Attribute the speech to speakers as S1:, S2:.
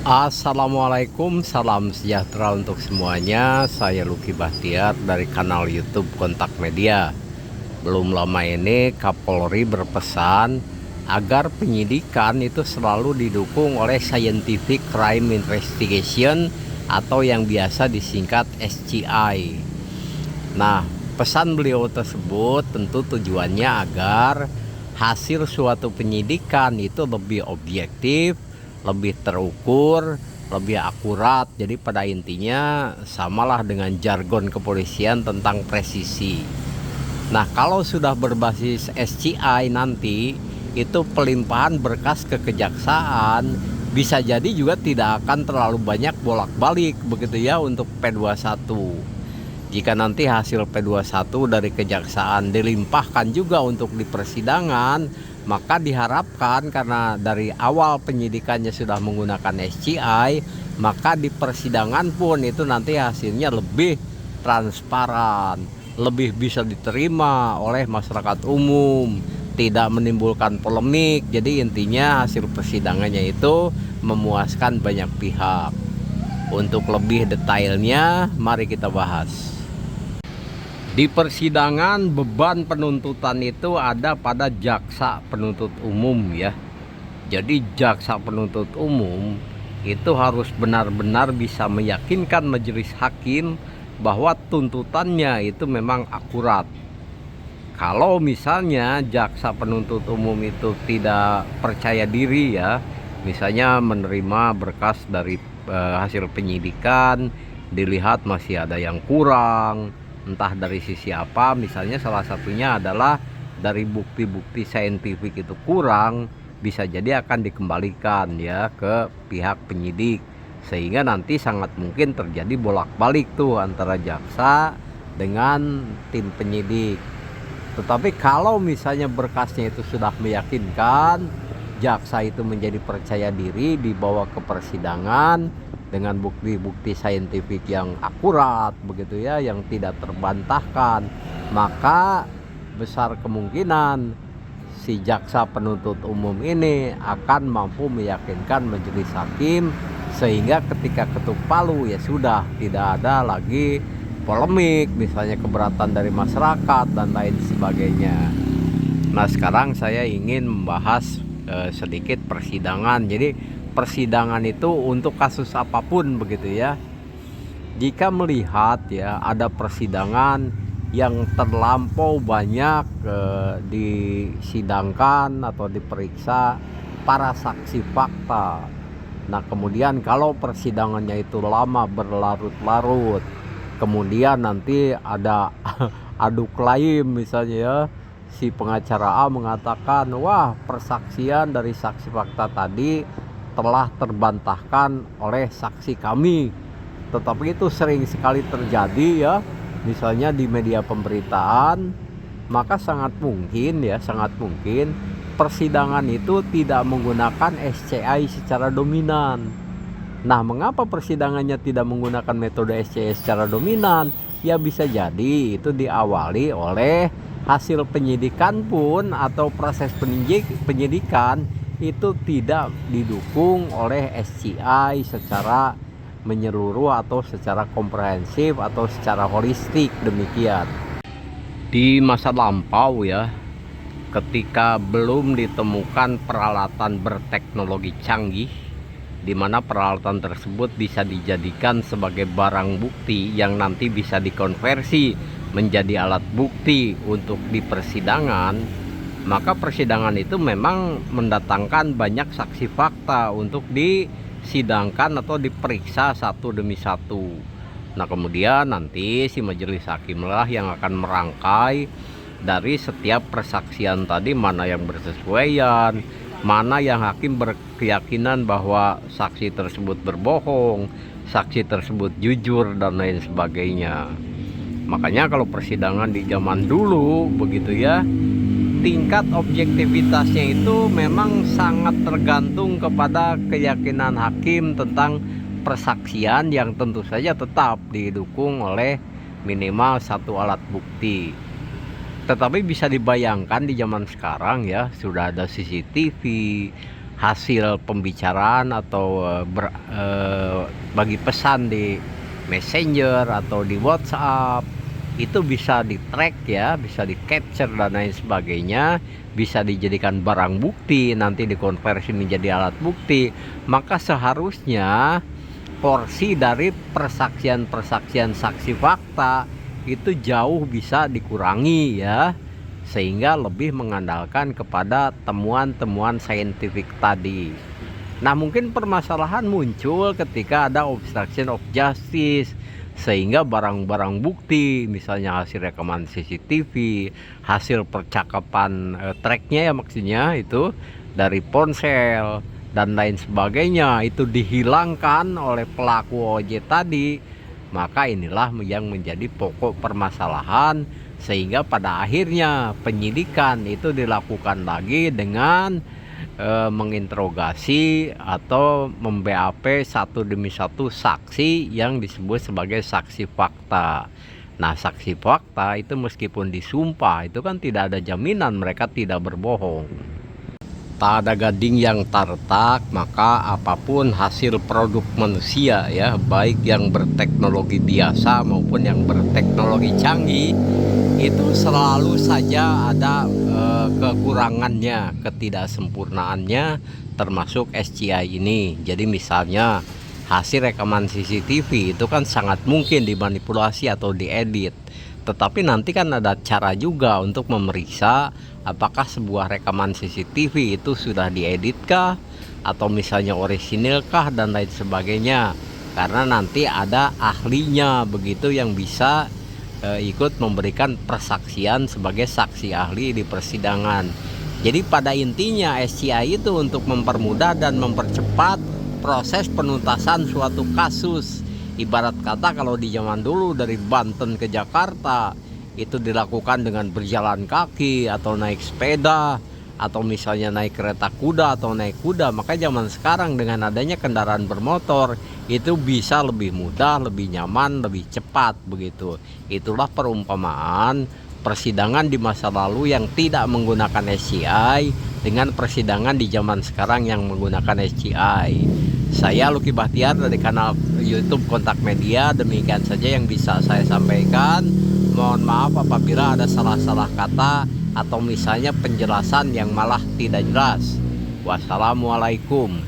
S1: Assalamualaikum, salam sejahtera untuk semuanya. Saya Lucky Bahtiar dari kanal YouTube Kontak Media. Belum lama ini Kapolri berpesan agar penyidikan itu selalu didukung oleh Scientific Crime Investigation atau yang biasa disingkat SCI. Nah, pesan beliau tersebut tentu tujuannya agar hasil suatu penyidikan itu lebih objektif, lebih terukur, lebih akurat. Jadi pada intinya samalah dengan jargon kepolisian tentang presisi. Nah, kalau sudah berbasis SCI nanti itu pelimpahan berkas ke kejaksaan bisa jadi juga tidak akan terlalu banyak bolak-balik begitu ya untuk P21. Jika nanti hasil P21 dari kejaksaan dilimpahkan juga untuk di persidangan, maka diharapkan karena dari awal penyidikannya sudah menggunakan SCI, maka di persidangan pun itu nanti hasilnya lebih transparan, lebih bisa diterima oleh masyarakat umum, tidak menimbulkan polemik. Jadi intinya hasil persidangannya itu memuaskan banyak pihak. Untuk lebih detailnya, mari kita bahas. Di persidangan beban penuntutan itu ada pada jaksa penuntut umum ya. Jadi jaksa penuntut umum itu harus benar-benar bisa meyakinkan majelis hakim bahwa tuntutannya itu memang akurat. Kalau misalnya jaksa penuntut umum itu tidak percaya diri ya, misalnya menerima berkas dari hasil penyidikan, dilihat masih ada yang kurang, entah dari sisi apa, misalnya salah satunya adalah dari bukti-bukti saintifik itu kurang, bisa jadi akan dikembalikan ya ke pihak penyidik, sehingga nanti sangat mungkin terjadi bolak-balik tuh antara jaksa dengan tim penyidik. Tetapi kalau misalnya berkasnya itu sudah meyakinkan, jaksa itu menjadi percaya diri, dibawa ke persidangan dengan bukti-bukti saintifik yang akurat begitu ya, yang tidak terbantahkan, maka besar kemungkinan si jaksa penuntut umum ini akan mampu meyakinkan majelis hakim, sehingga ketika ketuk palu ya sudah tidak ada lagi polemik, misalnya keberatan dari masyarakat dan lain sebagainya. Nah, sekarang saya ingin membahas sedikit persidangan. Jadi persidangan itu untuk kasus apapun begitu ya. Jika melihat ya ada persidangan yang terlampau banyak disidangkan atau diperiksa para saksi fakta. Nah, kemudian kalau persidangannya itu lama berlarut-larut, kemudian nanti ada adu klaim misalnya ya, si pengacara A mengatakan, wah persaksian dari saksi fakta tadi telah terbantahkan oleh saksi kami. Tetapi itu sering sekali terjadi ya, misalnya di media pemberitaan, maka sangat mungkin persidangan itu tidak menggunakan SCI secara dominan. Nah, mengapa persidangannya tidak menggunakan metode SCI secara dominan? Ya bisa jadi itu diawali oleh hasil penyidikan pun atau proses penyidikan itu tidak didukung oleh SCI secara menyeluruh atau secara komprehensif atau secara holistik demikian. Di masa lampau ya, ketika belum ditemukan peralatan berteknologi canggih, di mana peralatan tersebut bisa dijadikan sebagai barang bukti yang nanti bisa dikonversi menjadi alat bukti untuk di persidangan, maka persidangan itu memang mendatangkan banyak saksi fakta untuk disidangkan atau diperiksa satu demi satu. Nah, kemudian nanti si majelis hakim lah yang akan merangkai dari setiap persaksian tadi mana yang bersesuaian, mana yang hakim berkeyakinan bahwa saksi tersebut berbohong, saksi tersebut jujur dan lain sebagainya. Makanya kalau persidangan di zaman dulu begitu ya, tingkat objektivitasnya itu memang sangat tergantung kepada keyakinan hakim tentang persaksian yang tentu saja tetap didukung oleh minimal satu alat bukti. Tetapi bisa dibayangkan di zaman sekarang ya, sudah ada CCTV, hasil pembicaraan atau bagi pesan di Messenger atau di WhatsApp, itu bisa di track ya, bisa di capture dan lain sebagainya, bisa dijadikan barang bukti, nanti dikonversi menjadi alat bukti. Maka seharusnya porsi dari persaksian saksi fakta itu jauh bisa dikurangi ya, sehingga lebih mengandalkan kepada temuan-temuan saintifik tadi. Nah, mungkin permasalahan muncul ketika ada obstruction of justice, sehingga barang-barang bukti, misalnya hasil rekaman CCTV, hasil percakapan tracknya ya, maksudnya itu dari ponsel dan lain sebagainya, itu dihilangkan oleh pelaku OJ tadi. Maka inilah yang menjadi pokok permasalahan, sehingga pada akhirnya penyidikan itu dilakukan lagi dengan menginterogasi atau mem-BAP satu demi satu saksi yang disebut sebagai saksi fakta. Nah, saksi fakta itu meskipun disumpah itu kan tidak ada jaminan mereka tidak berbohong. Tak ada gading yang tak retak, maka apapun hasil produk manusia ya, baik yang berteknologi biasa maupun yang berteknologi canggih, itu selalu saja ada kekurangannya, ketidaksempurnaannya, termasuk SCI ini. Jadi misalnya hasil rekaman CCTV itu kan sangat mungkin dimanipulasi atau diedit, tetapi nanti kan ada cara juga untuk memeriksa apakah sebuah rekaman CCTV itu sudah dieditkah, atau misalnya orisinilkah dan lain sebagainya, karena nanti ada ahlinya begitu yang bisa ikut memberikan persaksian sebagai saksi ahli di persidangan. Jadi pada intinya SCI itu untuk mempermudah dan mempercepat proses penuntasan suatu kasus. Ibarat kata kalau di zaman dulu dari Banten ke Jakarta itu dilakukan dengan berjalan kaki atau naik sepeda, atau misalnya naik kereta kuda atau naik kuda, maka zaman sekarang dengan adanya kendaraan bermotor itu bisa lebih mudah, lebih nyaman, lebih cepat begitu. Itulah perumpamaan persidangan di masa lalu yang tidak menggunakan SCI dengan persidangan di zaman sekarang yang menggunakan SCI. Saya Lucky Bahtiar dari kanal YouTube Kontak Media. Demikian saja yang bisa saya sampaikan. Mohon maaf apabila ada salah-salah kata atau misalnya penjelasan yang malah tidak jelas. Wassalamualaikum.